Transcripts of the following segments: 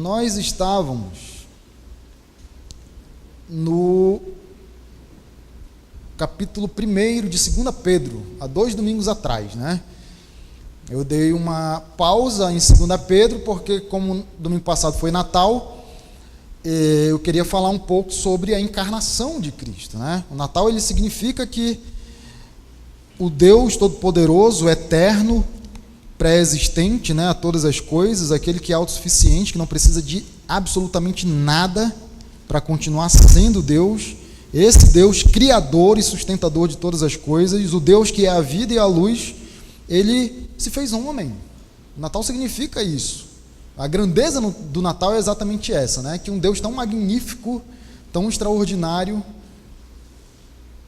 Nós estávamos no capítulo 1 de 2 Pedro, há 2 domingos atrás, né? Eu dei uma pausa em 2 Pedro, porque como domingo passado foi Natal, eu queria falar um pouco sobre a encarnação de Cristo, né? O Natal, ele significa que o Deus Todo-Poderoso, Eterno, pré-existente, né, a todas as coisas, aquele que é autossuficiente, que não precisa de absolutamente nada para continuar sendo Deus, esse Deus criador e sustentador de todas as coisas, o Deus que é a vida e a luz, ele se fez homem. O Natal significa isso. A grandeza do Natal é exatamente essa, né? Que um Deus tão magnífico, tão extraordinário,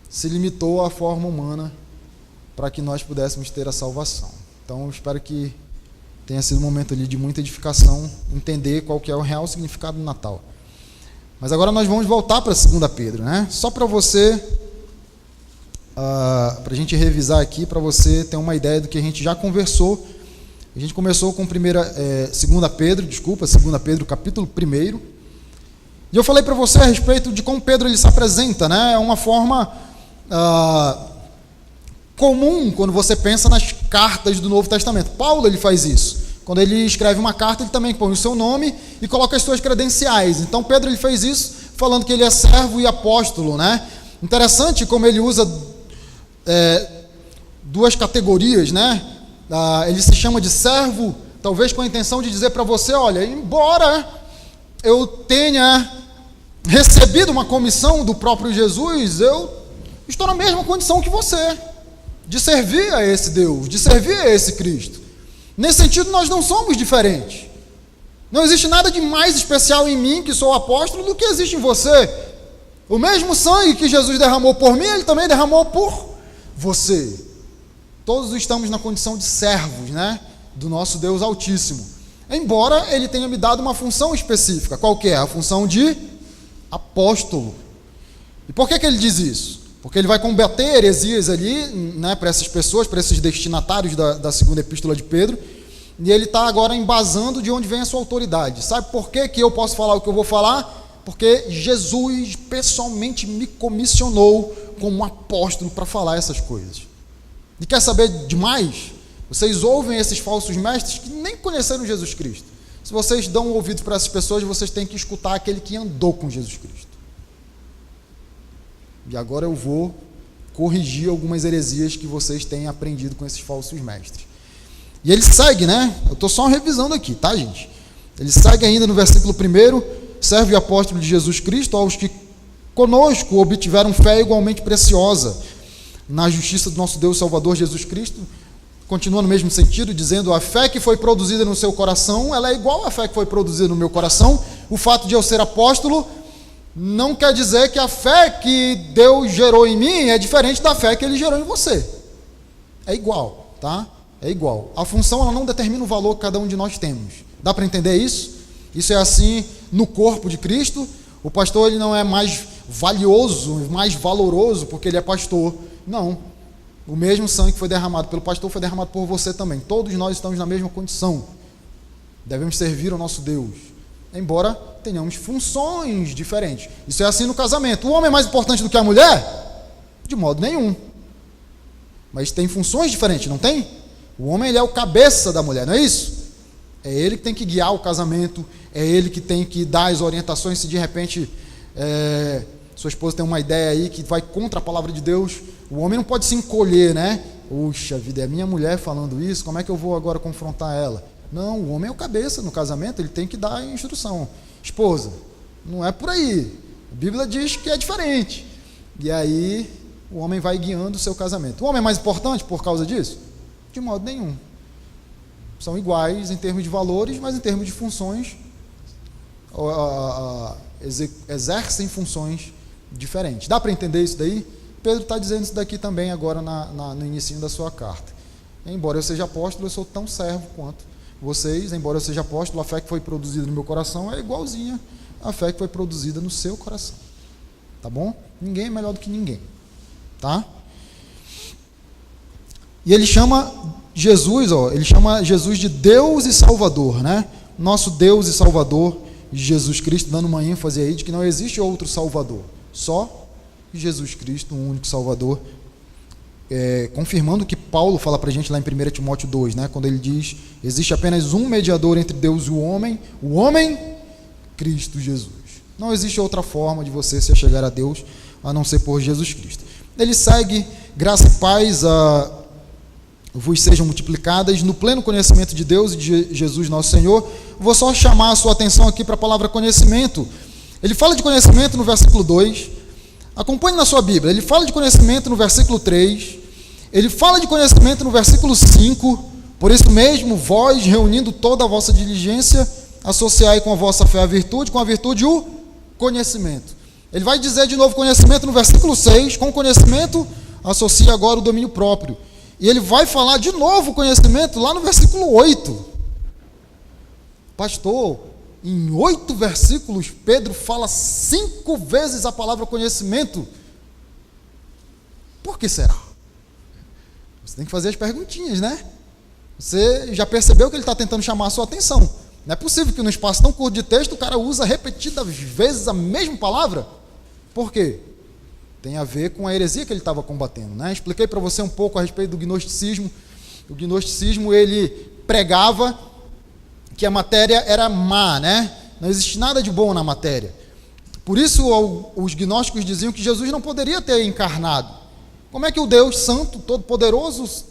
se limitou à forma humana para que nós pudéssemos ter a salvação. Então, eu espero que tenha sido um momento ali de muita edificação, entender qual que é o real significado do Natal. Mas agora nós vamos voltar para 2 Pedro, né? Só para você, para a gente revisar aqui, para você ter uma ideia do que a gente já conversou. A gente começou com 2 Pedro, capítulo 1. E eu falei para você a respeito de como Pedro ele se apresenta, né? É uma forma comum quando você pensa nas cartas do Novo Testamento. Paulo ele faz isso. Quando ele escreve uma carta, ele também põe o seu nome e coloca as suas credenciais. Então Pedro ele fez isso falando que ele é servo e apóstolo, né? Interessante como ele usa duas categorias, né? Ele se chama de servo, talvez com a intenção de dizer para você, olha, embora eu tenha recebido uma comissão do próprio Jesus, eu estou na mesma condição que você, de servir a esse Deus, de servir a esse Cristo. Nesse sentido, nós não somos diferentes. Não existe nada de mais especial em mim, que sou apóstolo, do que existe em você. O mesmo sangue que Jesus derramou por mim, ele também derramou por você. Todos estamos na condição de servos, né, do nosso Deus Altíssimo. Embora ele tenha me dado uma função específica. Qual que é? A função de apóstolo. E por que ele diz isso? Porque ele vai combater heresias ali, né, para essas pessoas, para esses destinatários da segunda epístola de Pedro, e ele está agora embasando de onde vem a sua autoridade. Sabe por que eu posso falar o que eu vou falar? Porque Jesus pessoalmente me comissionou como apóstolo para falar essas coisas. E quer saber demais? Vocês ouvem esses falsos mestres que nem conheceram Jesus Cristo. Se vocês dão ouvidos para essas pessoas, vocês têm que escutar aquele que andou com Jesus Cristo. E agora eu vou corrigir algumas heresias que vocês têm aprendido com esses falsos mestres. E ele segue, né? Eu estou só revisando aqui, tá, gente? Ele segue ainda no versículo 1, servo e apóstolo de Jesus Cristo aos que conosco obtiveram fé igualmente preciosa na justiça do nosso Deus e Salvador Jesus Cristo. Continua no mesmo sentido, dizendo, a fé que foi produzida no seu coração, ela é igual à fé que foi produzida no meu coração. O fato de eu ser apóstolo não quer dizer que a fé que Deus gerou em mim é diferente da fé que Ele gerou em você. É igual, tá? É igual. A função ela não determina o valor que cada um de nós temos. Dá para entender isso? Isso é assim no corpo de Cristo. O pastor ele não é mais valioso, mais valoroso porque ele é pastor. Não. O mesmo sangue que foi derramado pelo pastor foi derramado por você também. Todos nós estamos na mesma condição. Devemos servir ao nosso Deus, embora tenhamos funções diferentes. Isso é assim no casamento. O homem é mais importante do que a mulher? De modo nenhum. Mas tem funções diferentes, não tem? O homem ele é o cabeça da mulher, não é isso? É ele que tem que guiar o casamento, é ele que tem que dar as orientações. Se de repente sua esposa tem uma ideia aí que vai contra a palavra de Deus, o homem não pode se encolher, né? Puxa vida, é minha mulher falando isso, como é que eu vou agora confrontar ela? Não, o homem é o cabeça no casamento, ele tem que dar a instrução. Esposa, não é por aí. A Bíblia diz que é diferente. E aí o homem vai guiando o seu casamento. O homem é mais importante por causa disso? De modo nenhum. São iguais em termos de valores, mas em termos de funções exercem funções diferentes. Dá para entender isso daí? Pedro está dizendo isso daqui também agora no início da sua carta. Embora eu seja apóstolo, eu sou tão servo quanto vocês. Embora eu seja apóstolo, a fé que foi produzida no meu coração é igualzinha à fé que foi produzida no seu coração. Tá bom? Ninguém é melhor do que ninguém. Tá? E ele chama Jesus de Deus e Salvador, né? Nosso Deus e Salvador de Jesus Cristo, dando uma ênfase aí de que não existe outro Salvador, só Jesus Cristo, um único Salvador, confirmando o que Paulo fala para a gente lá em 1 Timóteo 2, né, quando ele diz, existe apenas um mediador entre Deus e o homem, Cristo Jesus. Não existe outra forma de você se achegar a Deus, a não ser por Jesus Cristo. Ele segue, graça e paz vos sejam multiplicadas no pleno conhecimento de Deus e de Jesus nosso Senhor. Vou só chamar a sua atenção aqui para a palavra conhecimento. Ele fala de conhecimento no versículo 2, acompanhe na sua Bíblia, ele fala de conhecimento no versículo 3, ele fala de conhecimento no versículo 5, por isso mesmo, vós, reunindo toda a vossa diligência, associai com a vossa fé a virtude, com a virtude o conhecimento. Ele vai dizer de novo conhecimento no versículo 6, com conhecimento, associa agora o domínio próprio. E ele vai falar de novo conhecimento lá no versículo 8. Pastor, em 8 versículos, Pedro fala 5 vezes a palavra conhecimento. Por que será? Você tem que fazer as perguntinhas, né? Você já percebeu que ele está tentando chamar a sua atenção. Não é possível que no espaço tão curto de texto o cara usa repetidas vezes a mesma palavra. Por quê? Tem a ver com a heresia que ele estava combatendo, né? Expliquei para você um pouco a respeito do gnosticismo. O gnosticismo, ele pregava que a matéria era má, né? Não existe nada de bom na matéria. Por isso os gnósticos diziam que Jesus não poderia ter encarnado. Como é que o Deus Santo, Todo-Poderoso,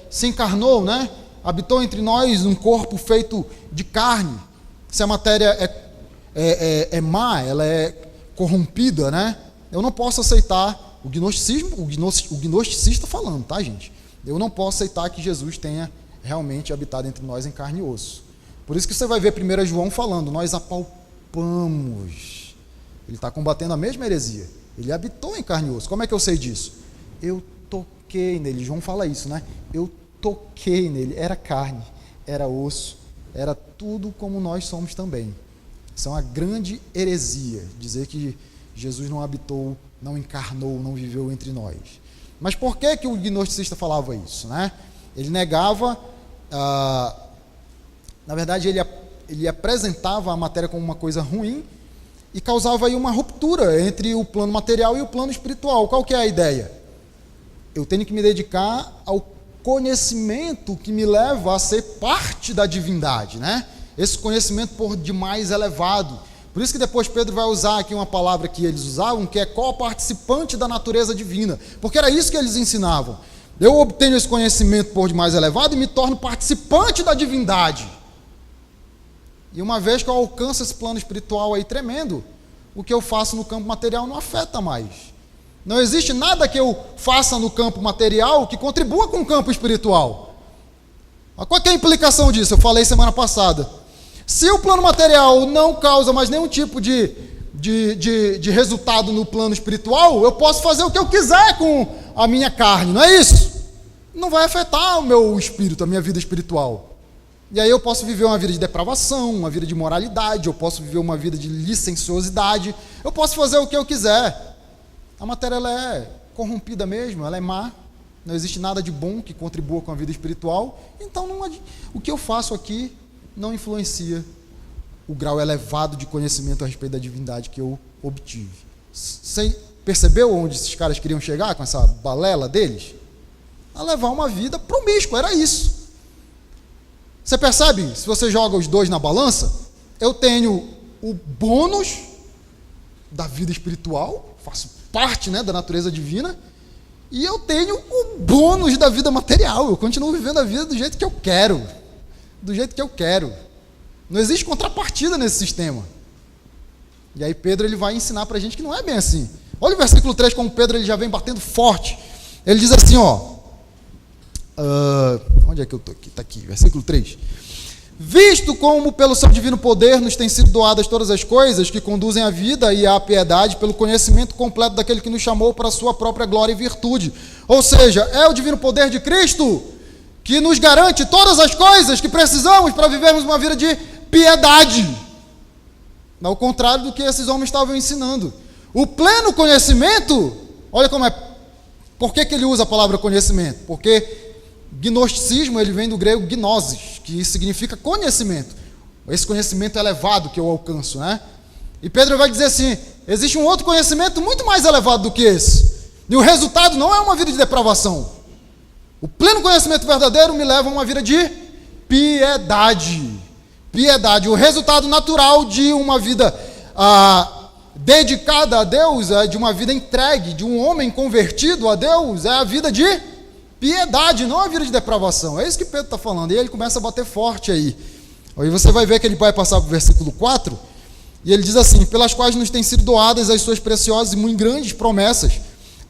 se encarnou, né? Habitou entre nós um corpo feito de carne? Se a matéria é má, ela é corrompida, né? Eu não posso aceitar o gnosticismo, o gnosticista falando, tá, gente? Eu não posso aceitar que Jesus tenha realmente habitado entre nós em carne e osso. Por isso que você vai ver 1 João falando, nós apalpamos. Ele está combatendo a mesma heresia. Ele habitou em carne e osso. Como é que eu sei disso? Eu toquei nele. João fala isso, né? Eu toquei nele. Era carne, era osso, era tudo como nós somos também. Isso é uma grande heresia, dizer que Jesus não habitou, não encarnou, não viveu entre nós. Mas por que o gnosticista falava isso, né? Ele negava, na verdade ele apresentava a matéria como uma coisa ruim e causava aí uma ruptura entre o plano material e o plano espiritual. Qual que é a ideia? Eu tenho que me dedicar ao conhecimento que me leva a ser parte da divindade, né? Esse conhecimento por demais elevado. Por isso que depois Pedro vai usar aqui uma palavra que eles usavam, que é co-participante da natureza divina. Porque era isso que eles ensinavam. Eu obtenho esse conhecimento por demais elevado e me torno participante da divindade. E uma vez que eu alcanço esse plano espiritual aí tremendo, o que eu faço no campo material não afeta mais. Não existe nada que eu faça no campo material que contribua com o campo espiritual. Qual que é a implicação disso? Eu falei semana passada. Se o plano material não causa mais nenhum tipo de resultado no plano espiritual, eu posso fazer o que eu quiser com a minha carne, não é isso? Não vai afetar o meu espírito, a minha vida espiritual. E aí eu posso viver uma vida de depravação, uma vida de moralidade, eu posso viver uma vida de licenciosidade, eu posso fazer o que eu quiser. A matéria ela é corrompida mesmo, ela é má, não existe nada de bom que contribua com a vida espiritual, então o que eu faço aqui não influencia o grau elevado de conhecimento a respeito da divindade que eu obtive. Você percebeu onde esses caras queriam chegar com essa balela deles? A levar uma vida promíscua, era isso. Você percebe? Se você joga os dois na balança, eu tenho o bônus da vida espiritual, faço parte, né, da natureza divina, e eu tenho o bônus da vida material. Eu continuo vivendo a vida do jeito que eu quero. Do jeito que eu quero. Não existe contrapartida nesse sistema. E aí Pedro ele vai ensinar para a gente que não é bem assim. Olha o versículo 3, como Pedro ele já vem batendo forte. Ele diz assim, onde é que eu estou aqui? Está aqui, versículo 3. Visto como pelo seu divino poder nos têm sido doadas todas as coisas que conduzem à vida e à piedade, pelo conhecimento completo daquele que nos chamou para a sua própria glória e virtude. Ou seja, é o divino poder de Cristo que nos garante todas as coisas que precisamos para vivermos uma vida de piedade. Ao contrário do que esses homens estavam ensinando. O pleno conhecimento, olha como é. Por que ele usa a palavra conhecimento? Porque gnosticismo ele vem do grego gnosis, que significa conhecimento. esse conhecimento elevado que eu alcanço, né? E Pedro vai dizer assim, existe um outro conhecimento muito mais elevado do que esse. E o resultado não é uma vida de depravação. O pleno conhecimento verdadeiro me leva a uma vida de piedade. Piedade. O resultado natural de uma vida dedicada a Deus, de uma vida entregue, de um homem convertido a Deus, é a vida de piedade, não a vida de depravação. É isso que Pedro está falando. E ele começa a bater forte aí. Aí você vai ver que ele vai passar para o versículo 4, e ele diz assim, pelas quais nos têm sido doadas as suas preciosas e muito grandes promessas,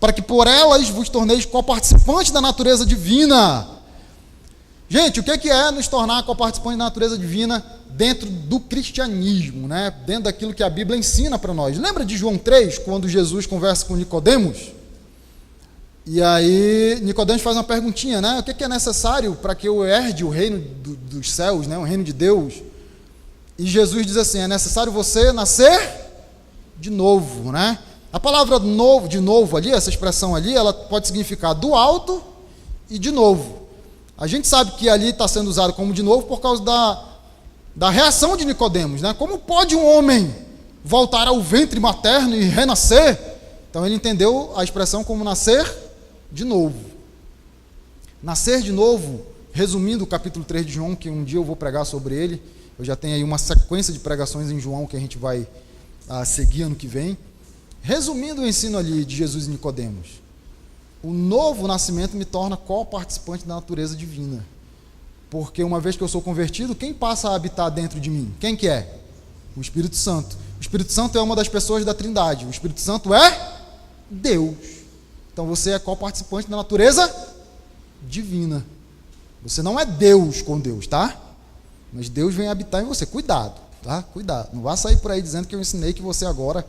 para que por elas vos torneis coparticipantes da natureza divina. Gente, o que é nos tornar coparticipantes da natureza divina dentro do cristianismo, né? Dentro daquilo que a Bíblia ensina para nós? Lembra de João 3, quando Jesus conversa com Nicodemos? E aí Nicodemos faz uma perguntinha, né? O que é necessário para que eu herde o reino dos céus, né? O reino de Deus? E Jesus diz assim, é necessário você nascer de novo, né? A palavra novo, de novo ali, essa expressão ali, ela pode significar do alto e de novo. A gente sabe que ali está sendo usado como de novo por causa da reação de Nicodemos, né? Como pode um homem voltar ao ventre materno e renascer? Então ele entendeu a expressão como nascer de novo. Nascer de novo, resumindo o capítulo 3 de João, que um dia eu vou pregar sobre ele, eu já tenho aí uma sequência de pregações em João que a gente vai seguir ano que vem. Resumindo o ensino ali de Jesus e Nicodemos, o novo nascimento me torna co-participante da natureza divina. Porque uma vez que eu sou convertido, quem passa a habitar dentro de mim? Quem que é? O Espírito Santo. O Espírito Santo é uma das pessoas da Trindade. O Espírito Santo é Deus. Então você é co-participante da natureza divina. Você não é Deus com Deus, tá? Mas Deus vem habitar em você. Cuidado, tá? Cuidado. Não vá sair por aí dizendo que eu ensinei que você agora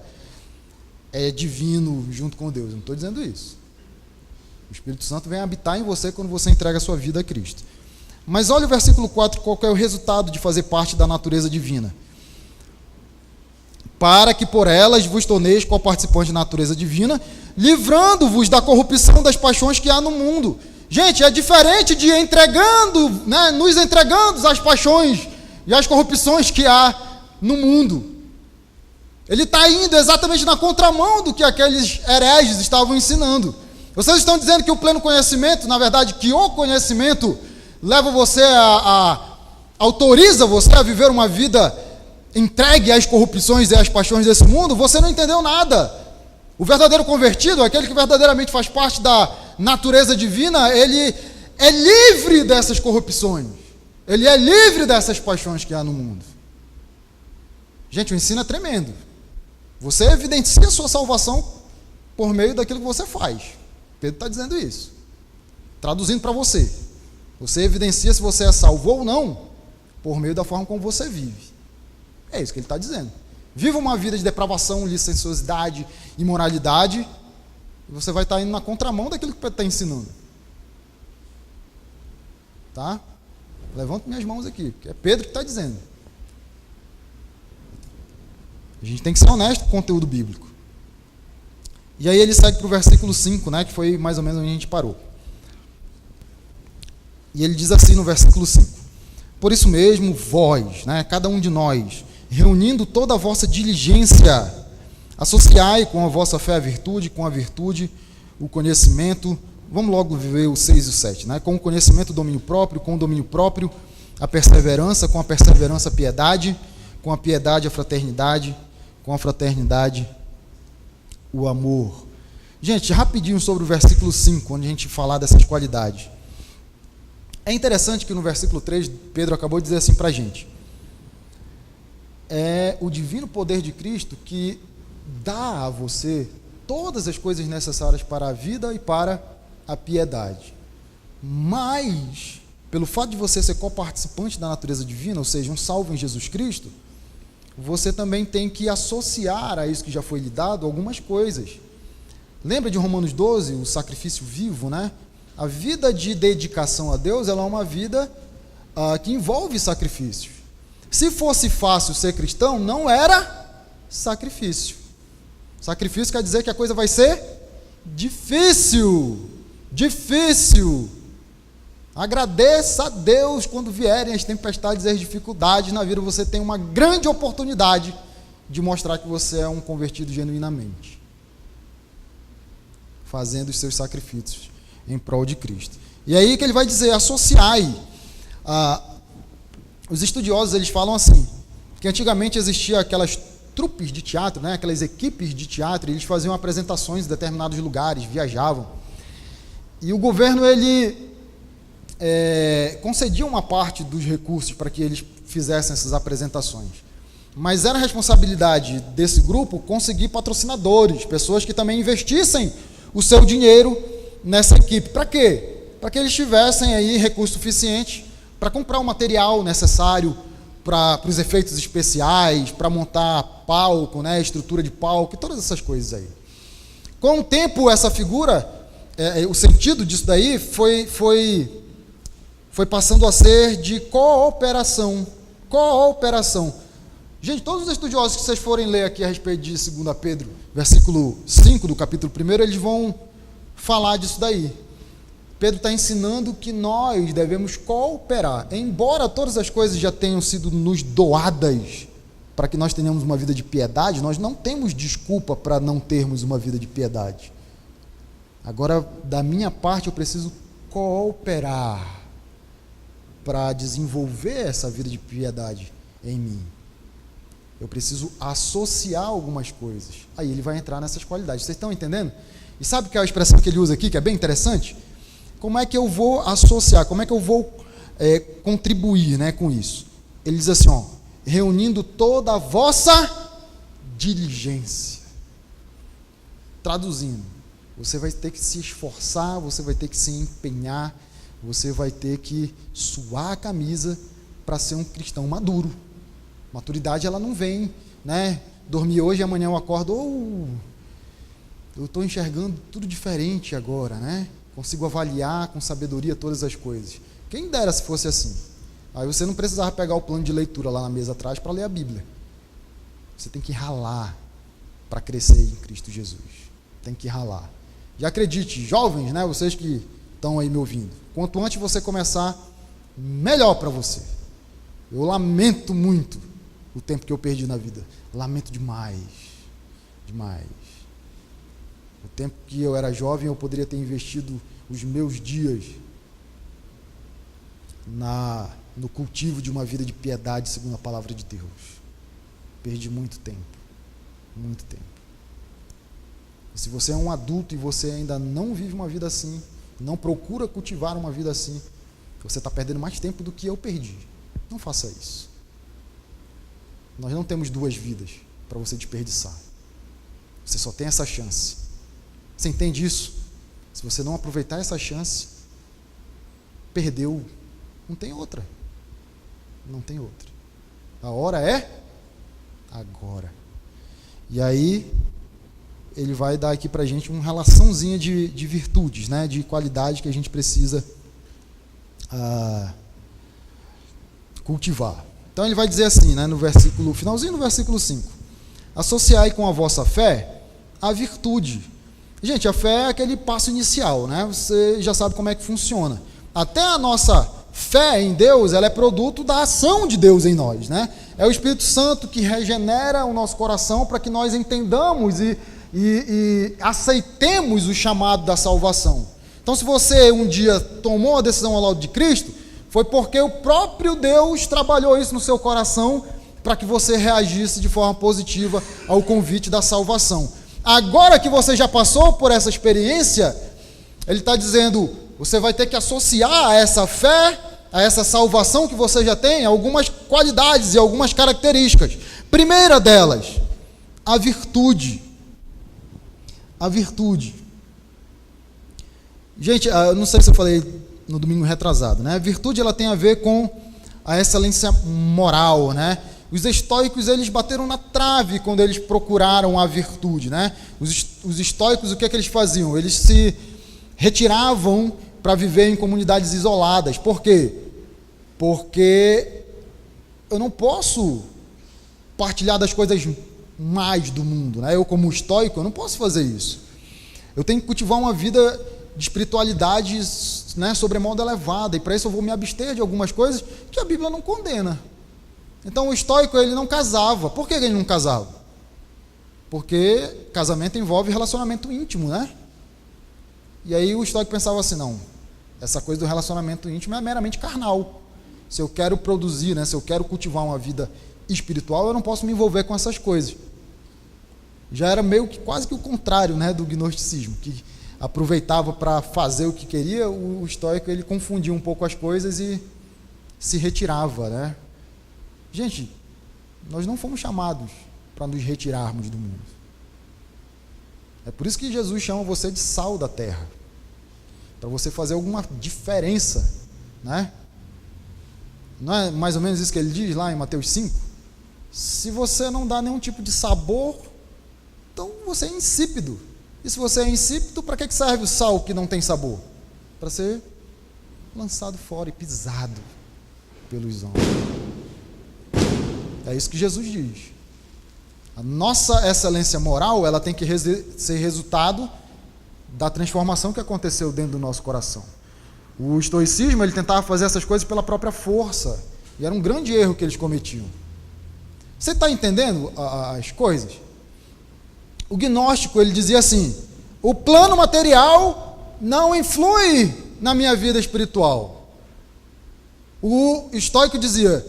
é divino junto com Deus. Eu não estou dizendo isso. O Espírito Santo vem habitar em você quando você entrega a sua vida a Cristo. Mas olha o versículo 4, qual é o resultado de fazer parte da natureza divina. Para que por elas vos torneis co-participantes da natureza divina, livrando-vos da corrupção das paixões que há no mundo. Gente, é diferente de entregando, né, nos entregando às paixões e às corrupções que há no mundo. Ele está indo exatamente na contramão do que aqueles hereges estavam ensinando. Vocês estão dizendo que o pleno conhecimento, na verdade, que o conhecimento leva você autoriza você a viver uma vida entregue às corrupções e às paixões desse mundo? Você não entendeu nada. O verdadeiro convertido, aquele que verdadeiramente faz parte da natureza divina, ele é livre dessas corrupções. Ele é livre dessas paixões que há no mundo. Gente, o ensino é tremendo. Você evidencia a sua salvação por meio daquilo que você faz. Pedro está dizendo isso. Traduzindo para você. Você evidencia se você é salvo ou não por meio da forma como você vive. É isso que ele está dizendo. Viva uma vida de depravação, licenciosidade, imoralidade, e você vai estar indo na contramão daquilo que Pedro está ensinando. Tá? Levanto minhas mãos aqui, porque é Pedro que está dizendo. A gente tem que ser honesto com o conteúdo bíblico. E aí ele segue para o versículo 5, né, que foi mais ou menos onde a gente parou. E ele diz assim no versículo 5: por isso mesmo, vós, né, cada um de nós, reunindo toda a vossa diligência, associai com a vossa fé a virtude, com a virtude o conhecimento. Vamos logo ver o 6 e o 7, né? Com o conhecimento o domínio próprio, com o domínio próprio a perseverança, com a perseverança a piedade, com a piedade a fraternidade, com a fraternidade o amor. Gente, rapidinho sobre o versículo 5, onde a gente falar dessas qualidades. É interessante que no versículo 3, Pedro acabou de dizer assim para a gente: é o divino poder de Cristo que dá a você todas as coisas necessárias para a vida e para a piedade. Mas, pelo fato de você ser coparticipante da natureza divina, ou seja, um salvo em Jesus Cristo, você também tem que associar a isso que já foi lhe dado algumas coisas. Lembra de Romanos 12, o sacrifício vivo, né? A vida de dedicação a Deus, ela é uma vida que envolve sacrifícios. Se fosse fácil ser cristão, não era sacrifício. Sacrifício quer dizer que a coisa vai ser difícil. Difícil. Agradeça a Deus quando vierem as tempestades e as dificuldades na vida. Você tem uma grande oportunidade de mostrar que você é um convertido genuinamente, fazendo os seus sacrifícios em prol de Cristo. E aí que ele vai dizer, associai. Os estudiosos, eles falam assim, que antigamente existia aquelas trupes de teatro, né, aquelas equipes de teatro, e eles faziam apresentações em determinados lugares, viajavam. E o governo, ele concedia uma parte dos recursos para que eles fizessem essas apresentações. Mas era responsabilidade desse grupo conseguir patrocinadores, pessoas que também investissem o seu dinheiro nessa equipe. Para quê? Para que eles tivessem aí recurso suficiente para comprar o material necessário para os efeitos especiais, para montar palco, né, estrutura de palco, e todas essas coisas aí. Com o tempo, essa figura, o sentido disso daí foi passando a ser de cooperação. Cooperação. Gente, todos os estudiosos que vocês forem ler aqui a respeito de 2 Pedro, versículo 5 do capítulo 1, eles vão falar disso daí. Pedro está ensinando que nós devemos cooperar. Embora todas as coisas já tenham sido nos doadas para que nós tenhamos uma vida de piedade, nós não temos desculpa para não termos uma vida de piedade. Agora, da minha parte, eu preciso cooperar para desenvolver essa vida de piedade em mim. Eu preciso associar algumas coisas. Aí ele vai entrar nessas qualidades. Vocês estão entendendo? E sabe que é a expressão que ele usa aqui, que é bem interessante? Como é que eu vou associar? Como é que eu vou contribuir, né, com isso? Ele diz assim, ó, reunindo toda a vossa diligência. Traduzindo, você vai ter que se esforçar, você vai ter que se empenhar, você vai ter que suar a camisa para ser um cristão maduro. Maturidade, ela não vem, né? Dormir hoje e amanhã eu acordo, eu estou enxergando tudo diferente agora, né? Consigo avaliar com sabedoria todas as coisas. Quem dera se fosse assim. Aí você não precisava pegar o plano de leitura lá na mesa atrás para ler a Bíblia. Você tem que ralar para crescer em Cristo Jesus. Tem que ralar. E acredite, jovens, né? Vocês que estão aí me ouvindo, quanto antes você começar, melhor para você. Eu lamento muito o tempo que eu perdi na vida. Lamento demais. Demais. O tempo que eu era jovem, eu poderia ter investido os meus dias no cultivo de uma vida de piedade, segundo a palavra de Deus. Perdi muito tempo. Muito tempo. E se você é um adulto e você ainda não vive uma vida assim, não procura cultivar uma vida assim, você está perdendo mais tempo do que eu perdi. Não faça isso. Nós não temos duas vidas para você desperdiçar. Você só tem essa chance. Você entende isso? Se você não aproveitar essa chance, perdeu. Não tem outra. Não tem outra. A hora é agora. E aí, ele vai dar aqui para a gente uma relaçãozinha de virtudes, né? De qualidade que a gente precisa cultivar. Então ele vai dizer assim, né, finalzinho do versículo 5. Associai com a vossa fé a virtude. Gente, a fé é aquele passo inicial, né? Você já sabe como é que funciona. Até a nossa fé em Deus, ela é produto da ação de Deus em nós, né? É o Espírito Santo que regenera o nosso coração para que nós entendamos e aceitemos o chamado da salvação. Então, se você um dia tomou a decisão ao lado de Cristo, foi porque o próprio Deus trabalhou isso no seu coração para que você reagisse de forma positiva ao convite da salvação. Agora que você já passou por essa experiência, ele está dizendo, você vai ter que associar a essa fé, a essa salvação que você já tem, algumas qualidades e algumas características. Primeira delas, a virtude. A virtude. Gente, eu não sei se eu falei no domingo retrasado, né? A virtude, ela tem a ver com a excelência moral, né? Os estoicos, eles bateram na trave quando eles procuraram a virtude, né? Os estoicos, o que é que eles faziam? Eles se retiravam para viver em comunidades isoladas. Por quê? Porque eu não posso partilhar das coisas mais do mundo, né? Eu, como estoico, eu não posso fazer isso. Eu tenho que cultivar uma vida de espiritualidade, né, sobremodo elevada, e para isso eu vou me abster de algumas coisas que a Bíblia não condena. Então o estoico, ele não casava. Por que ele não casava? Porque casamento envolve relacionamento íntimo, né? E aí o estoico pensava assim, não, essa coisa do relacionamento íntimo é meramente carnal. Se eu quero produzir, né, se eu quero cultivar uma vida espiritual, eu não posso me envolver com essas coisas. Já era meio que quase que o contrário, né, do gnosticismo, que aproveitava para fazer o que queria. O estoico, ele confundia um pouco as coisas e se retirava, né? Gente, nós não fomos chamados para nos retirarmos do mundo. É por isso que Jesus chama você de sal da terra, para você fazer alguma diferença, né? Não é mais ou menos isso que ele diz lá em Mateus 5? Se você não dá nenhum tipo de sabor, então você é insípido. E se você é insípido, para que serve o sal que não tem sabor? Para ser lançado fora e pisado pelos homens. É isso que Jesus diz. A nossa excelência moral, ela tem que ser resultado da transformação que aconteceu dentro do nosso coração. O estoicismo, ele tentava fazer essas coisas pela própria força, e era um grande erro que eles cometiam. Você está entendendo as coisas? O gnóstico, ele dizia assim, o plano material não influi na minha vida espiritual. O estoico dizia,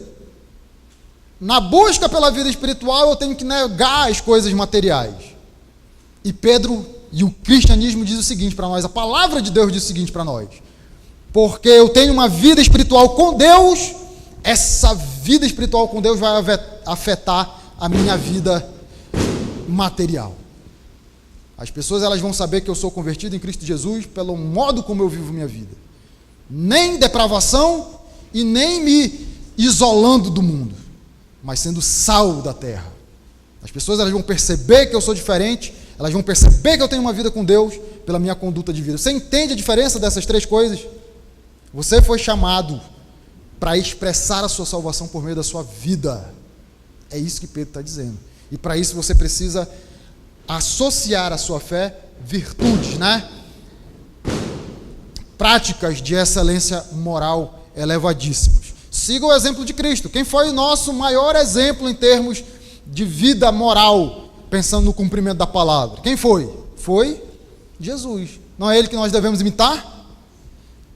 na busca pela vida espiritual eu tenho que negar as coisas materiais. E Pedro e o cristianismo diz o seguinte para nós, a palavra de Deus diz o seguinte para nós, porque eu tenho uma vida espiritual com Deus, essa vida espiritual com Deus vai afetar a minha vida material. As pessoas, elas vão saber que eu sou convertido em Cristo Jesus pelo modo como eu vivo minha vida. Nem depravação e nem me isolando do mundo, mas sendo sal da terra. As pessoas, elas vão perceber que eu sou diferente, elas vão perceber que eu tenho uma vida com Deus pela minha conduta de vida. Você entende a diferença dessas três coisas? Você foi chamado para expressar a sua salvação por meio da sua vida. É isso que Pedro está dizendo. E para isso você precisa associar à sua fé virtudes, né? Práticas de excelência moral elevadíssimas. Siga o exemplo de Cristo. Quem foi o nosso maior exemplo em termos de vida moral, pensando no cumprimento da palavra? Quem foi? Foi Jesus. Não é ele que nós devemos imitar?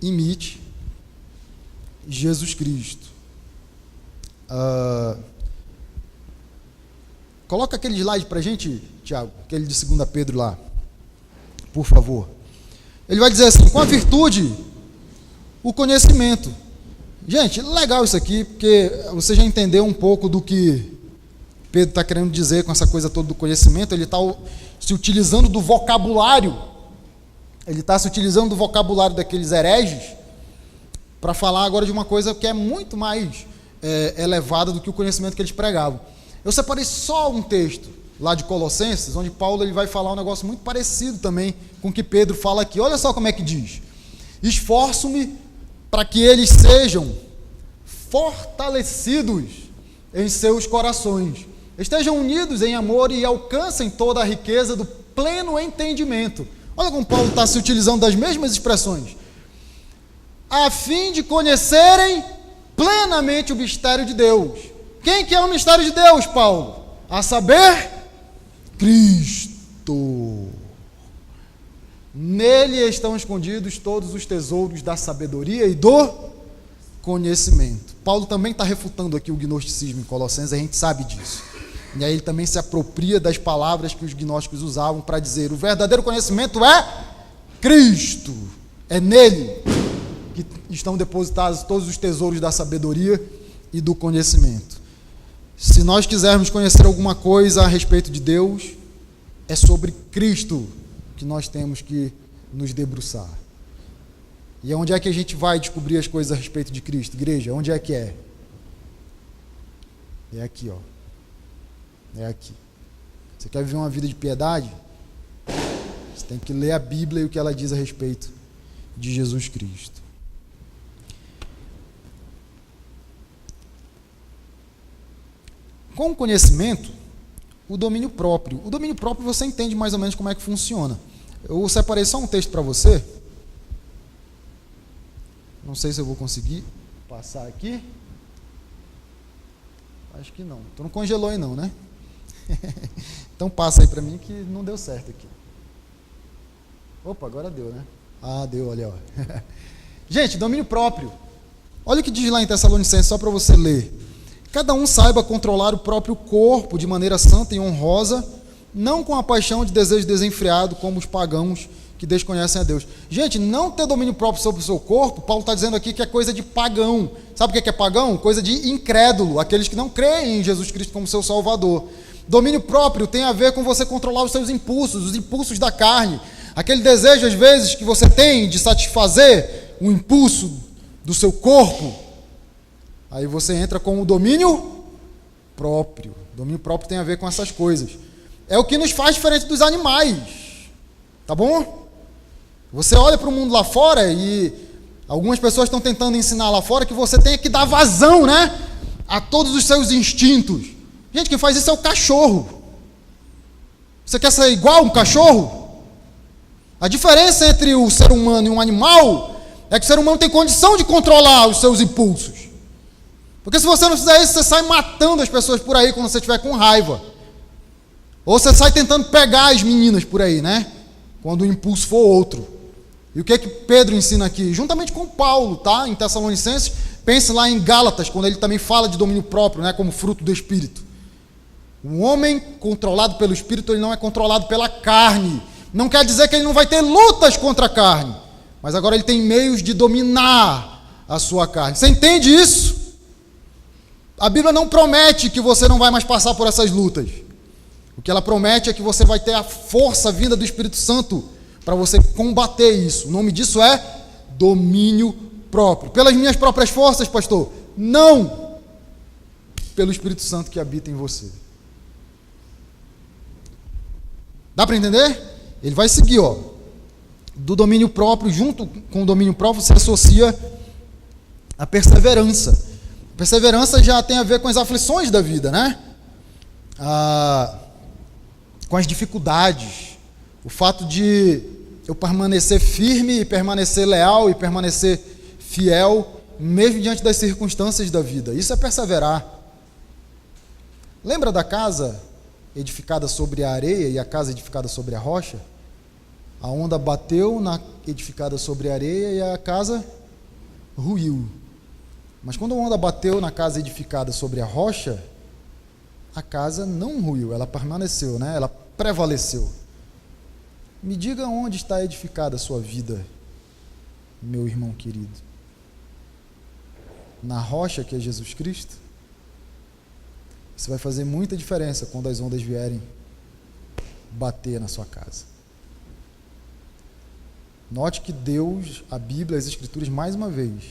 Imite Jesus Cristo. Coloca aquele slide para a gente, Tiago, aquele de 2 Pedro lá, por favor. Ele vai dizer assim, com a virtude, o conhecimento. Gente, legal isso aqui, porque você já entendeu um pouco do que Pedro está querendo dizer com essa coisa toda do conhecimento. Ele está se utilizando do vocabulário, daqueles hereges, para falar agora de uma coisa que é muito mais elevada do que o conhecimento que eles pregavam. Eu separei só um texto lá de Colossenses, onde Paulo ele vai falar um negócio muito parecido também com o que Pedro fala aqui. Olha só como é que diz. Esforço-me para que eles sejam fortalecidos em seus corações, estejam unidos em amor e alcancem toda a riqueza do pleno entendimento. Olha como Paulo está se utilizando das mesmas expressões. A fim de conhecerem plenamente o mistério de Deus. Quem que é o mistério de Deus, Paulo? A saber, Cristo. Nele estão escondidos todos os tesouros da sabedoria e do conhecimento. Paulo também está refutando aqui o gnosticismo em Colossenses, a gente sabe disso. E aí ele também se apropria das palavras que os gnósticos usavam para dizer, o verdadeiro conhecimento é Cristo. É nele que estão depositados todos os tesouros da sabedoria e do conhecimento. Se nós quisermos conhecer alguma coisa a respeito de Deus, é sobre Cristo que nós temos que nos debruçar. E onde é que a gente vai descobrir as coisas a respeito de Cristo, igreja? Onde é que é? É aqui, ó. É aqui. Você quer viver uma vida de piedade? Você tem que ler a Bíblia e o que ela diz a respeito de Jesus Cristo. Com o conhecimento, o domínio próprio. O domínio próprio você entende mais ou menos como é que funciona. Eu separei só um texto para você, Não sei se eu vou conseguir passar aqui. Acho que não. Tu não congelou aí não, né? Então passa aí para mim que não deu certo aqui. Opa, agora deu, né? Ah, deu, olha, ó. Gente, domínio próprio. Olha o que diz lá em Tessalonicenses, só para você ler. Cada um saiba controlar o próprio corpo de maneira santa e honrosa, não com a paixão de desejo desenfreado, como os pagãos que desconhecem a Deus. Gente, não ter domínio próprio sobre o seu corpo, Paulo está dizendo aqui que é coisa de pagão. Sabe o que é pagão? Coisa de incrédulo, aqueles que não creem em Jesus Cristo como seu Salvador. Domínio próprio tem a ver com você controlar os seus impulsos, os impulsos da carne. Aquele desejo, às vezes, que você tem de satisfazer o impulso do seu corpo. Aí você entra com o domínio próprio. Domínio próprio tem a ver com essas coisas. É o que nos faz diferente dos animais. Tá bom? Você olha para o mundo lá fora e algumas pessoas estão tentando ensinar lá fora que você tem que dar vazão, né, a todos os seus instintos. Gente, quem faz isso é o cachorro. Você quer ser igual um cachorro? A diferença entre o ser humano e um animal é que o ser humano tem condição de controlar os seus impulsos. Porque se você não fizer isso, você sai matando as pessoas por aí quando você estiver com raiva. Ou você sai tentando pegar as meninas por aí, né? Quando o impulso for outro. E o que é que Pedro ensina aqui? Juntamente com Paulo, tá? Em Tessalonicenses, pense lá em Gálatas, quando ele também fala de domínio próprio, né? Como fruto do Espírito. Um homem controlado pelo Espírito, ele não é controlado pela carne. Não quer dizer que ele não vai ter lutas contra a carne. Mas agora ele tem meios de dominar a sua carne. Você entende isso? A Bíblia não promete que você não vai mais passar por essas lutas. O que ela promete é que você vai ter a força vinda do Espírito Santo para você combater isso. O nome disso é domínio próprio. Pelas minhas próprias forças, pastor? Não! Pelo Espírito Santo que habita em você. Dá para entender? Ele vai seguir, ó. Do domínio próprio, junto com o domínio próprio, se associa a perseverança. A perseverança já tem a ver com as aflições da vida, né? Com as dificuldades. O fato de eu permanecer firme, e permanecer leal e permanecer fiel, mesmo diante das circunstâncias da vida. Isso é perseverar. Lembra da casa edificada sobre a areia e a casa edificada sobre a rocha? A onda bateu na edificada sobre a areia e a casa ruiu. Mas quando a onda bateu na casa edificada sobre a rocha, a casa não ruiu, ela permaneceu, né? Ela prevaleceu. Me diga onde está edificada a sua vida, meu irmão querido. Na rocha que é Jesus Cristo? Isso vai fazer muita diferença quando as ondas vierem bater na sua casa. Note que Deus, a Bíblia, as Escrituras, mais uma vez,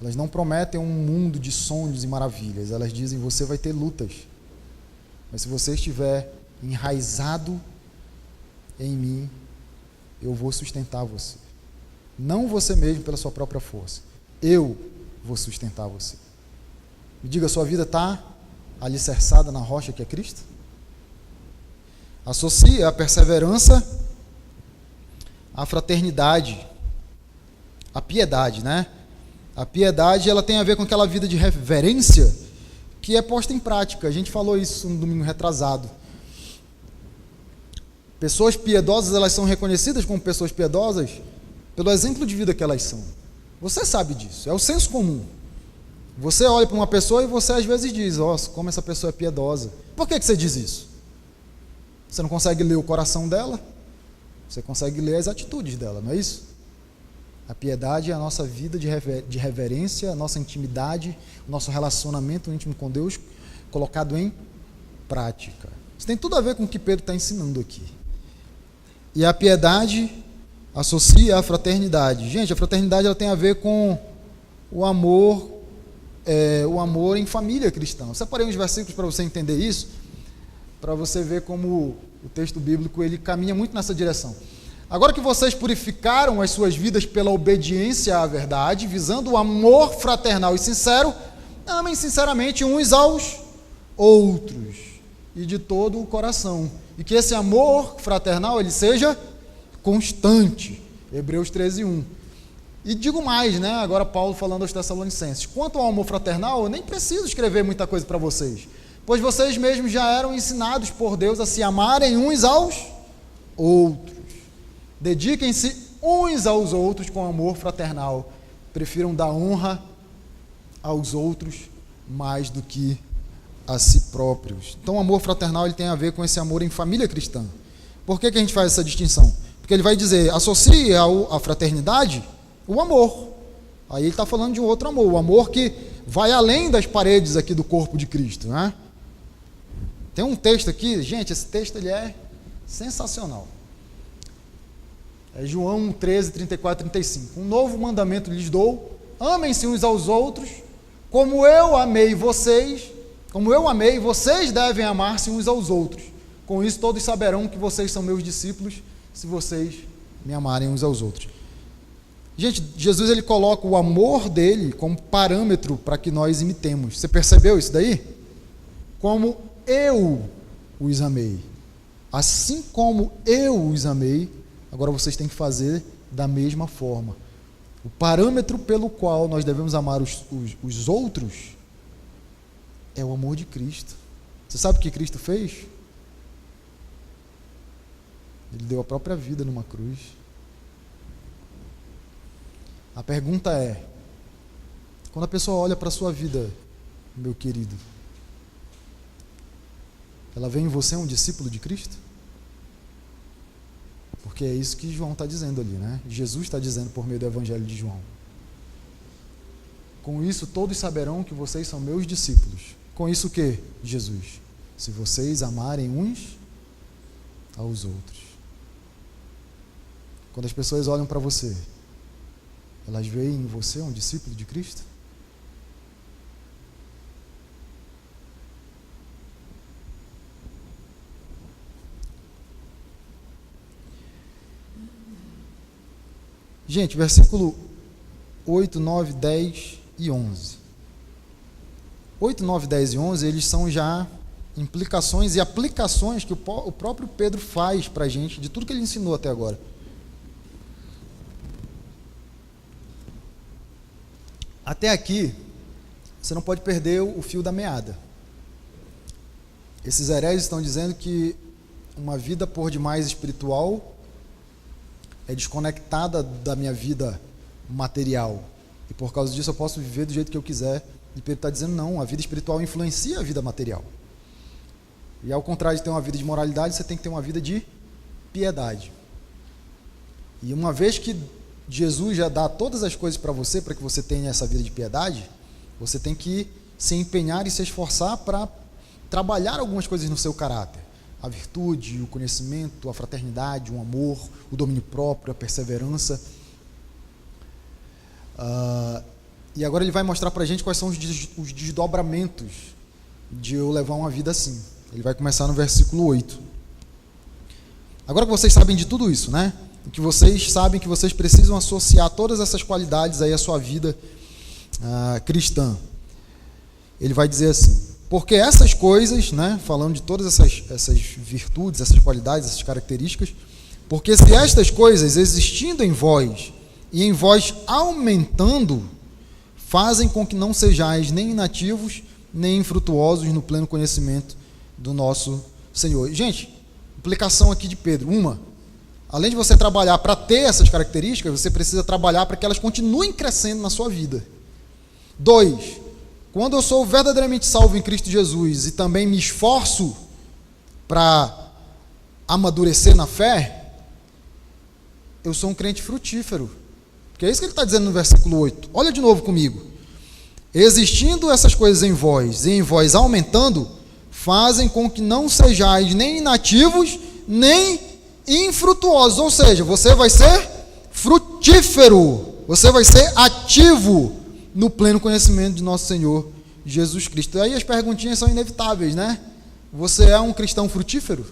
elas não prometem um mundo de sonhos e maravilhas. Elas dizem, você vai ter lutas. Mas se você estiver enraizado em mim, eu vou sustentar você. Não você mesmo pela sua própria força. Eu vou sustentar você. Me diga, a sua vida está alicerçada na rocha que é Cristo? Associe a perseverança à fraternidade, à piedade, né? A piedade, ela tem a ver com aquela vida de reverência que é posta em prática. A gente falou isso no domingo retrasado. Pessoas piedosas, elas são reconhecidas como pessoas piedosas pelo exemplo de vida que elas são. Você sabe disso, é o senso comum. Você olha para uma pessoa e você às vezes diz, nossa, como essa pessoa é piedosa. Por que você diz isso? Você não consegue ler o coração dela? Você consegue ler as atitudes dela, não é isso? A piedade é a nossa vida de reverência, a nossa intimidade, o nosso relacionamento íntimo com Deus colocado em prática. Isso tem tudo a ver com o que Pedro está ensinando aqui. E a piedade associa à fraternidade. Gente, a fraternidade ela tem a ver com o amor em família cristã. Eu separei uns versículos para você entender isso, para você ver como o texto bíblico ele caminha muito nessa direção. Agora que vocês purificaram as suas vidas pela obediência à verdade, visando o amor fraternal e sincero, amem sinceramente uns aos outros e de todo o coração. E que esse amor fraternal ele seja constante. Hebreus 13:1. E digo mais, né? Agora Paulo falando aos Tessalonicenses. Quanto ao amor fraternal, eu nem preciso escrever muita coisa para vocês, pois vocês mesmos já eram ensinados por Deus a se amarem uns aos outros. Dediquem-se uns aos outros com amor fraternal. Prefiram dar honra aos outros mais do que a si próprios. Então o amor fraternal ele tem a ver com esse amor em família cristã. Por que a gente faz essa distinção? Porque ele vai dizer, associe à fraternidade o amor. Aí ele está falando de um outro amor, o amor que vai além das paredes aqui do corpo de Cristo, né? Tem um texto aqui, gente, esse texto ele é sensacional. É João 13, 34, 35. Um novo mandamento lhes dou, amem-se uns aos outros, como eu amei, vocês devem amar-se uns aos outros. Com isso todos saberão que vocês são meus discípulos, se vocês me amarem uns aos outros. Gente, Jesus ele coloca o amor dele como parâmetro para que nós imitemos. Você percebeu isso daí? Como eu os amei. Assim como eu os amei, agora vocês têm que fazer da mesma forma. O parâmetro pelo qual nós devemos amar os outros é o amor de Cristo. Você sabe o que Cristo fez? Ele deu a própria vida numa cruz. A pergunta é, quando a pessoa olha para a sua vida, meu querido, ela vê em você um discípulo de Cristo? Porque é isso que João está dizendo ali, né? Jesus está dizendo por meio do Evangelho de João. Com isso todos saberão que vocês são meus discípulos. Com isso o que, Jesus? Se vocês amarem uns aos outros. Quando as pessoas olham para você, elas veem em você um discípulo de Cristo? Gente, versículo 8, 9, 10 e 11. 8, 9, 10 e 11, eles são já implicações e aplicações que o próprio Pedro faz para a gente, de tudo que ele ensinou até agora. Até aqui, você não pode perder o fio da meada. Esses hereges estão dizendo que uma vida por demais espiritual é desconectada da minha vida material. E por causa disso eu posso viver do jeito que eu quiser. E Pedro está dizendo, não, a vida espiritual influencia a vida material. E ao contrário de ter uma vida de moralidade, você tem que ter uma vida de piedade. E uma vez que Jesus já dá todas as coisas para você, para que você tenha essa vida de piedade, você tem que se empenhar e se esforçar para trabalhar algumas coisas no seu caráter. A virtude, o conhecimento, a fraternidade, o amor, o domínio próprio, a perseverança. E agora ele vai mostrar para a gente quais são os desdobramentos de eu levar uma vida assim. Ele vai começar no versículo 8. Agora que vocês sabem de tudo isso, né? Que vocês sabem que vocês precisam associar todas essas qualidades aí à sua vida cristã. Ele vai dizer assim, porque essas coisas, né, falando de todas essas virtudes, essas qualidades, essas características, porque se estas coisas existindo em vós e em vós aumentando, fazem com que não sejais nem inativos, nem infrutuosos no pleno conhecimento do nosso Senhor. Gente, implicação aqui de Pedro, além de você trabalhar para ter essas características, você precisa trabalhar para que elas continuem crescendo na sua vida. 2, quando eu sou verdadeiramente salvo em Cristo Jesus e também me esforço para amadurecer na fé, eu sou um crente frutífero. Porque é isso que ele está dizendo no versículo 8. Olha de novo comigo. Existindo essas coisas em vós e em vós aumentando, fazem com que não sejais nem inativos, nem infrutuosos, ou seja, você vai ser frutífero, você vai ser ativo no pleno conhecimento de nosso Senhor Jesus Cristo. Aí as perguntinhas são inevitáveis, né? Você é um cristão frutífero?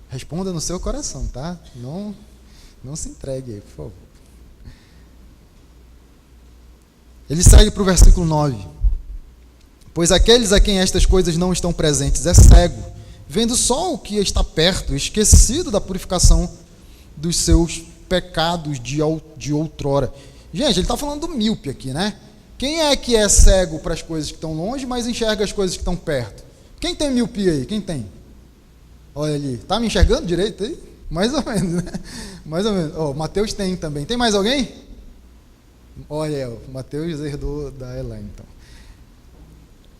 Responda no seu coração, tá? Não se entregue aí, por favor. Ele segue para o versículo 9. Pois aqueles a quem estas coisas não estão presentes é cego, vendo só o que está perto, esquecido da purificação dos seus pecados de outrora. Gente, ele está falando do míope aqui, né? Quem é que é cego para as coisas que estão longe, mas enxerga as coisas que estão perto? Quem tem miopia aí? Quem tem? Olha ali. Está me enxergando direito aí? Mais ou menos, né? Mais ou menos. Oh, Mateus tem também. Tem mais alguém? Olha, o Mateus herdou da Elaine, então.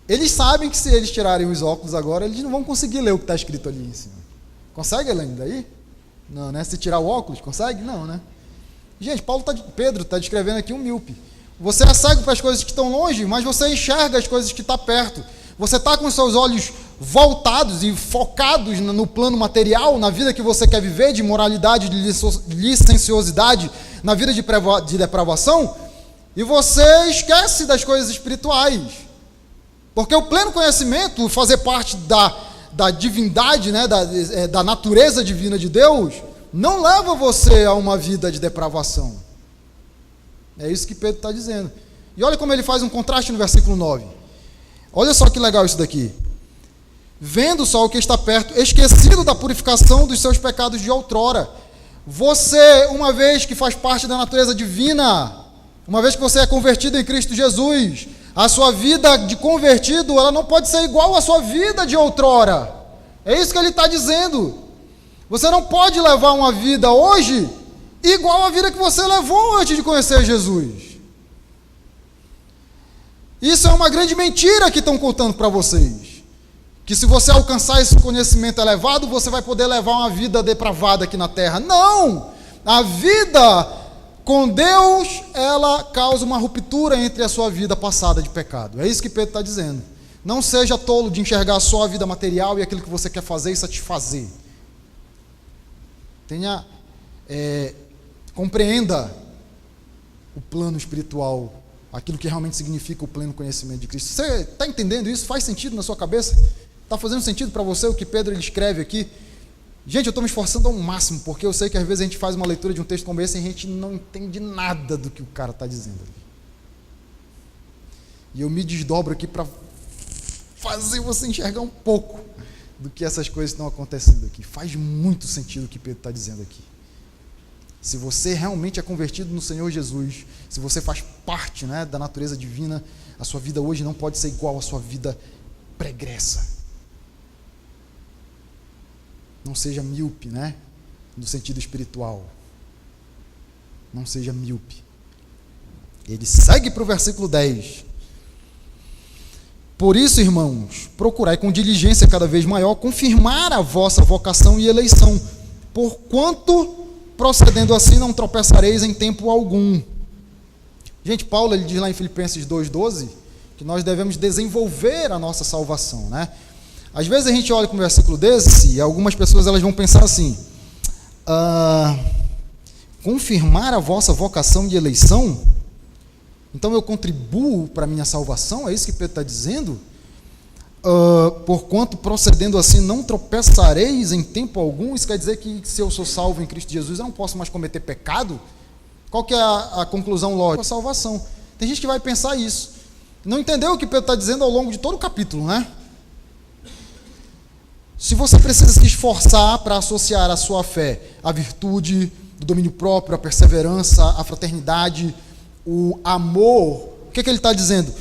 Eles sabem que se eles tirarem os óculos agora, eles não vão conseguir ler o que está escrito ali em cima. Consegue, Elaine, daí? Não, né? Se tirar o óculos, consegue? Não, né? Gente, Pedro está descrevendo aqui um míope. Você é cego para as coisas que estão longe, mas você enxerga as coisas que estão perto. Você está com os seus olhos voltados e focados no plano material, na vida que você quer viver, de moralidade, de licenciosidade, na vida de depravação, e você esquece das coisas espirituais. Porque o pleno conhecimento, fazer parte da divindade, né, da natureza divina de Deus, não leva você a uma vida de depravação. É isso que Pedro está dizendo. E olha como ele faz um contraste no versículo 9. Olha só que legal isso daqui. Vendo só o que está perto, esquecido da purificação dos seus pecados de outrora. Você, uma vez que faz parte da natureza divina, uma vez que você é convertido em Cristo Jesus, a sua vida de convertido, ela não pode ser igual à sua vida de outrora. É isso que ele está dizendo. Você não pode levar uma vida hoje igual à vida que você levou antes de conhecer Jesus. Isso é uma grande mentira que estão contando para vocês. Que se você alcançar esse conhecimento elevado, você vai poder levar uma vida depravada aqui na terra. Não! A vida com Deus, ela causa uma ruptura entre a sua vida passada de pecado. É isso que Pedro está dizendo. Não seja tolo de enxergar só a vida material e aquilo que você quer fazer e satisfazer. Compreenda o plano espiritual, aquilo que realmente significa o pleno conhecimento de Cristo. Você está entendendo isso? Faz sentido na sua cabeça? Está fazendo sentido para você o que Pedro ele escreve aqui? Gente, eu estou me esforçando ao máximo, porque eu sei que às vezes a gente faz uma leitura de um texto como esse e a gente não entende nada do que o cara está dizendo. E eu me desdobro aqui para fazer você enxergar um pouco do que essas coisas estão acontecendo aqui. Faz muito sentido o que Pedro está dizendo aqui. Se você realmente é convertido no Senhor Jesus, se você faz parte, né, da natureza divina, a sua vida hoje não pode ser igual à sua vida pregressa. Não seja míope, né, no sentido espiritual. Não seja míope. Ele segue para o versículo 10. Por isso, irmãos, procurai com diligência cada vez maior confirmar a vossa vocação e eleição, porquanto procedendo assim não tropeçareis em tempo algum. Gente, Paulo ele diz lá em Filipenses 2,12 que nós devemos desenvolver a nossa salvação, né? Às vezes a gente olha para um versículo desse e algumas pessoas elas vão pensar assim, confirmar a vossa vocação e eleição, então eu contribuo para a minha salvação, é isso que Pedro está dizendo? Porquanto procedendo assim não tropeçareis em tempo algum. Isso quer dizer que se eu sou salvo em Cristo Jesus eu não posso mais cometer pecado? Qual que é a conclusão lógica? A salvação. Tem gente que vai pensar isso, não entendeu o que Pedro está dizendo ao longo de todo o capítulo, né? Se você precisa se esforçar para associar a sua fé à virtude, do domínio próprio, a perseverança, a fraternidade, o amor, o que ele está dizendo?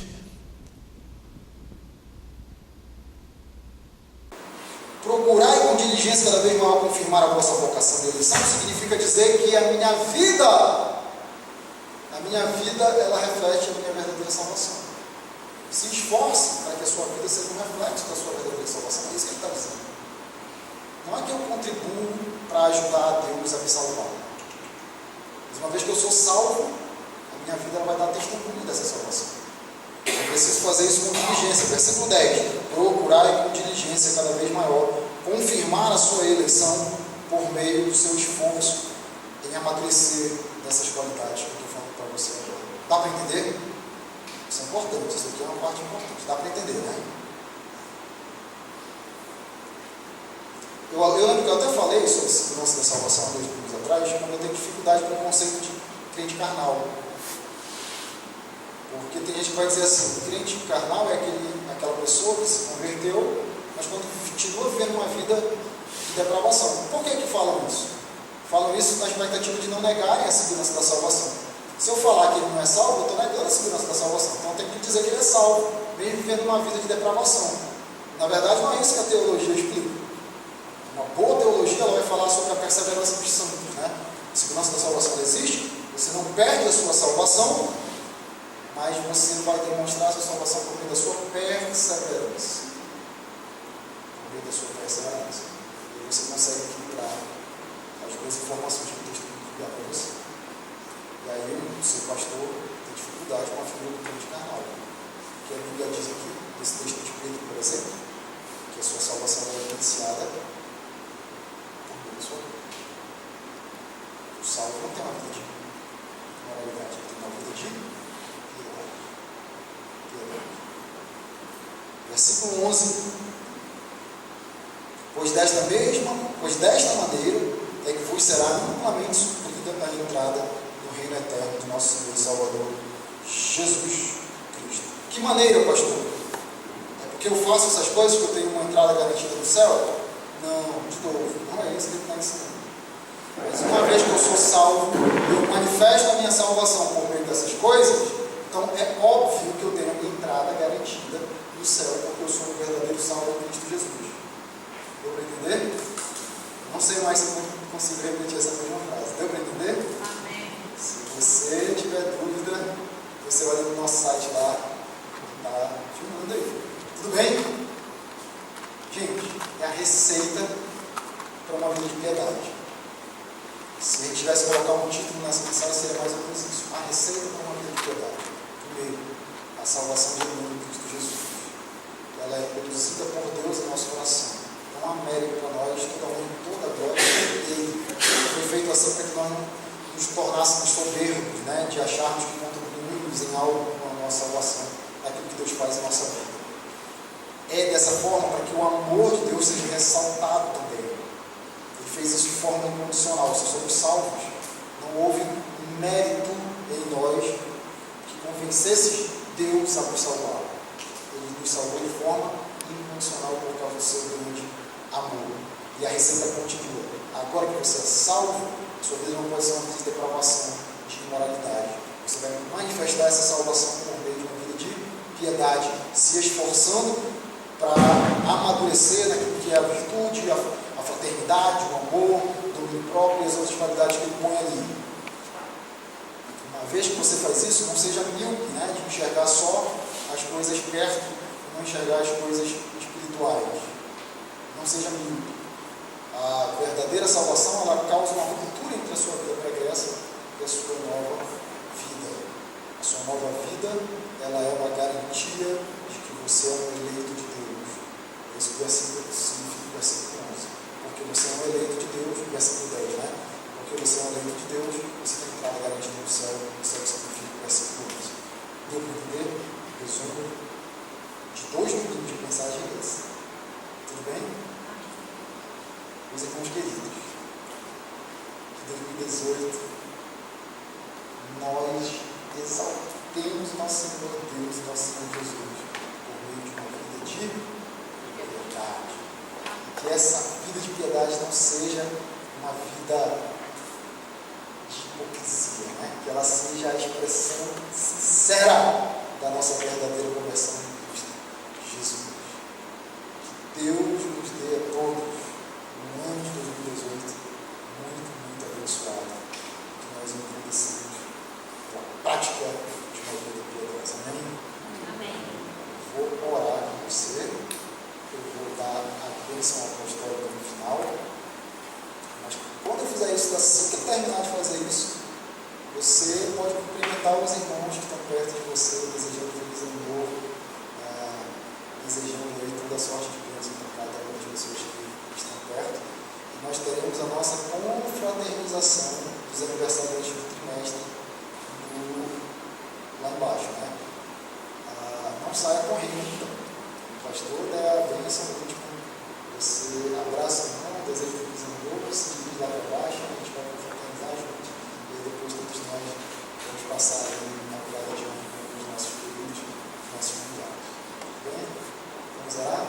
Procurai com diligência cada vez maior confirmar a vossa vocação e eleição significa dizer que a minha vida ela reflete a minha verdadeira salvação. Se esforce para que a sua vida seja um reflexo da sua verdadeira salvação. É isso que ele está dizendo. Não é que eu contribuo para ajudar a Deus a me salvar. Mas uma vez que eu sou salvo, a minha vida vai dar testemunho dessa salvação. Eu preciso fazer isso com diligência. Versículo 10. Procurai com diligência cada vez maior confirmar a sua eleição por meio do seu esforço em amadurecer dessas qualidades que eu estou falando para você agora. Dá para entender? Isso é importante. Isso aqui é uma parte importante. Dá para entender, né? Eu lembro que eu até falei sobre esse lance da salvação há 2 anos atrás, quando eu tenho dificuldade com o conceito de crente carnal. Porque tem gente que vai dizer assim, o crente carnal é aquela pessoa que se converteu, mas quando continua vivendo uma vida de depravação. Por que falam isso? falam isso na expectativa de não negarem a segurança da salvação. Se eu falar que ele não é salvo, eu estou negando a segurança da salvação. Então eu tenho que dizer que ele é salvo, mesmo vivendo uma vida de depravação. Na verdade, não é isso que a teologia explica. Uma boa teologia ela vai falar sobre a perseverança dos santos. Né? A segurança da salvação existe, você não perde a sua salvação, mas você vai demonstrar a sua salvação por meio da sua perseverança. Por meio da sua perseverança. E você consegue equilibrar as duas informações que o texto vai para você. E aí o seu pastor tem dificuldade com a figura do crente carnal. Que a Bíblia diz aqui, nesse texto de Pedro, por exemplo, que a sua salvação é iniciada por meio da sua vida. O salvo não tem uma vida de moralidade, ele tem uma vida de piedade. Versículo 11. Pois desta maneira é que vos será amplamente suprida a entrada no reino eterno de nosso Senhor e Salvador Jesus Cristo. Que maneira, pastor? É porque eu faço essas coisas que eu tenho uma entrada garantida no céu? Não, de novo, não é isso que ele está ensinando. Mas uma vez que eu sou salvo, eu manifesto a minha salvação por meio dessas coisas, então é óbvio que eu tenho a minha entrada garantida no céu, porque eu sou um verdadeiro salvo em Cristo Jesus. Deu para entender? Não sei mais se eu consigo repetir essa mesma frase. Deu para entender? Amém. Se você tiver dúvida, você olha no nosso site lá, está filmando aí. Tudo bem? Gente, é a receita para uma vida de piedade. Se a gente tivesse que colocar um título nessa mensagem, seria mais ou menos isso. A receita para uma vida de piedade. Primeiro, a salvação de em Cristo Jesus. Ela é produzida por Deus em nosso coração. Não há mérito para nós, toda honra e toda a glória dele. Foi feito assim para que nós não nos tornássemos soberbos, né? De acharmos que contribuímos em algo com a nossa salvação, naquilo que Deus faz em nossa vida. É dessa forma para que o amor de Deus seja ressaltado também. Ele fez isso de forma incondicional. Se somos salvos, não houve mérito em nós que convencesse Deus a nos salvar. Ele nos salvou de forma incondicional por causa do seu grande amor. E a receita continua. Agora que você é salvo, sua vida não pode ser uma vida de depravação, de imoralidade. Você vai manifestar essa salvação por meio de uma vida de piedade, se esforçando para amadurecer naquilo que é a virtude, a fraternidade, o amor, o domínio próprio e as outras qualidades que ele põe ali. Uma vez que você faz isso, não seja míope, né, de enxergar só as coisas perto, não enxergar as coisas espirituais. Não seja míope. A verdadeira salvação, ela causa uma ruptura entre a sua vida pregressa e a sua nova vida. A sua nova vida, ela é uma garantia de que você é um eleito de Deus. Esse versículo significa o versículo 11. Porque você é um eleito de Deus, versículo 10, né? Porque você é um eleito de Deus, você tem entrada garantida no céu, isso é o que significa o versículo 11. Deu para entender? Resumo de 2 minutos de mensagem é esse. Tudo bem? Meus irmãos queridos, de 2018, nós exaltemos nosso Senhor Deus e nosso Senhor Jesus por meio de uma vida de piedade. E que essa vida de piedade não seja uma vida de hipocrisia, né? Que ela seja a expressão sincera da nossa verdadeira conversão em Cristo Jesus. Que Deus nos dê a todos um ano de 2018 muito abençoado, que nós engrandecemos pela prática de uma vida piedosa. Amém? Amém. Vou orar com você, eu vou dar a bênção apostólica no final, mas quando eu fizer isso, assim que eu terminar de fazer isso, você pode cumprimentar os irmãos que estão perto de você, desejando feliz ano novo, desejando aí toda a sorte de bênção para cada uma das pessoas que estão perto. E nós teremos a nossa confraternização dos aniversariantes do trimestre lá embaixo, né? Não saia correndo, então. O pastor dá a bênção última, você abraça o irmão, deseja feliz ano novo, se dirige lá para baixo, a gente vai confraternizar junto, e aí depois todos nós vamos passar aí na virada de ano com os nossos queridos, nossos familiares. Tudo bem? Vamos orar?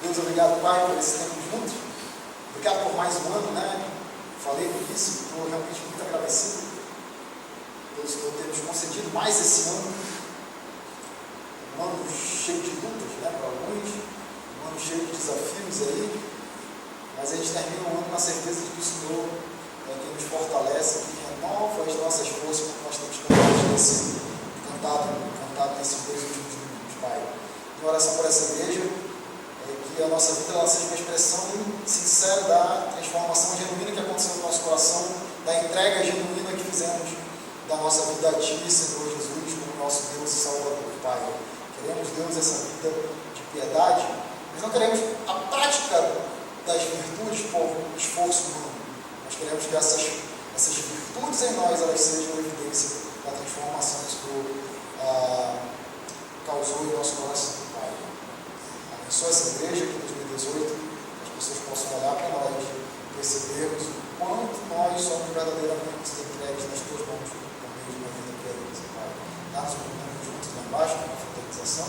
Deus, obrigado, Pai, por esse tempo junto. Obrigado por mais um ano, né? falei no início, estou realmente muito agradecido pelo Senhor ter nos concedido mais esse ano. Um ano cheio de lutas, né, para alguns, um ano cheio de desafios aí, mas a gente termina o ano na certeza de que o Senhor é quem nos fortalece, que renova as nossas forças, como nós temos cantado nesses 2 últimos domingos, Pai. Minha oração por essa igreja é que a nossa vida ela seja uma expressão sincera da transformação genuína que aconteceu no nosso coração, da entrega genuína que fizemos da nossa vida a Ti, Senhor Jesus, como nosso Deus e Salvador, Pai. Queremos, Deus, essa vida de piedade, mas não queremos a prática das virtudes por esforço humano. Nós queremos que essas virtudes em nós elas sejam evidência da transformação que o Senhor causou em nosso coração, Pai. Abençoa essa igreja que em 2018 as pessoas possam olhar para nós e percebermos o quanto nós somos verdadeiramente entregues nas Tuas mãos por meio de uma vida piedosa, Pai. Dá-nos um momento juntos lá embaixo, com a fraternização.